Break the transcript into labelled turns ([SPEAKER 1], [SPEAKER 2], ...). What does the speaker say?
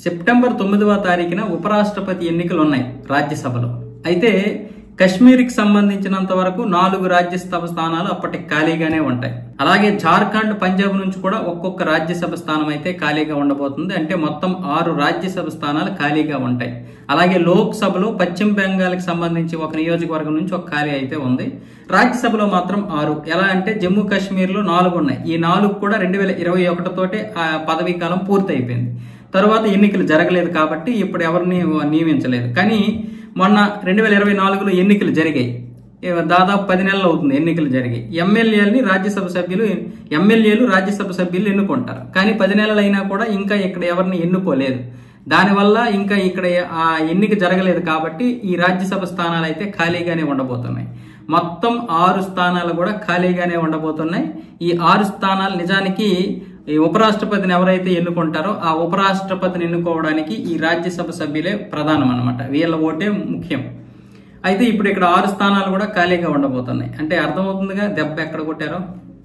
[SPEAKER 1] September 9వ తారీఖున ఉపరాష్ట్రపతి ఎన్నికలు ఉన్నాయి రాజ్యసభలో. అయితే కశ్మీర్కి సంబంధించినంత వరకు 4 రాజ్యసభ స్థానాలు అప్పటికి ఖాళీగానే ఉంటాయి. అలాగే జార్ఖండ్, పంజాబ్ నుంచి కూడా ఒక్కొక్క రాజ్యసభ స్థానం అయితే ఖాళీగా ఉండబోతుంది. అంటే మొత్తం 6 రాజ్యసభ స్థానాలు ఖాళీగా ఉంటాయి. అలాగే లోక్సభలో పశ్చిమ బెంగాల్కి సంబంధించి ఒక నియోజకవర్గం నుంచి ఒక ఖాళీ అయితే ఉంది. రాజ్యసభలో మాత్రం 6. ఎలా అంటే జమ్మూ కాశ్మీర్లో 4 ఉన్నాయి. ఈ 4 కూడా 2021 తోటే ఆ పదవీ కాలం పూర్తి అయిపోయింది. తర్వాత ఎన్నికలు జరగలేదు కాబట్టి ఇప్పుడు ఎవరిని నియమించలేదు. కానీ మొన్న 2024లో ఎన్నికలు జరిగాయి. దాదాపు 10 నెలలు అవుతుంది ఎన్నికలు జరిగి. ఎమ్మెల్యేలు రాజ్యసభ సభ్యులు ఎన్నుకుంటారు. కానీ 10 నెలలు అయినా కూడా ఇంకా ఇక్కడ ఎవరిని ఎన్నుకోలేదు. దానివల్ల ఇంకా ఇక్కడ ఆ ఎన్నిక జరగలేదు కాబట్టి ఈ రాజ్యసభ స్థానాలు అయితే ఖాళీగానే ఉండబోతున్నాయి. మొత్తం 6 స్థానాలు కూడా ఖాళీగానే ఉండబోతున్నాయి. ఈ 6 స్థానాలు నిజానికి ఈ ఉపరాష్ట్రపతిని ఎవరైతే ఎన్నుకుంటారో ఆ ఉపరాష్ట్రపతిని ఎన్నుకోవడానికి ఈ రాజ్యసభ సభ్యులే ప్రధానం అన్నమాట. వీళ్ళ ఓటే ముఖ్యం. అయితే ఇప్పుడు ఇక్కడ 6 స్థానాలు కూడా ఖాళీగా ఉండబోతున్నాయి. అంటే అర్థమవుతుందిగా దెబ్బ ఎక్కడ కొట్టారో.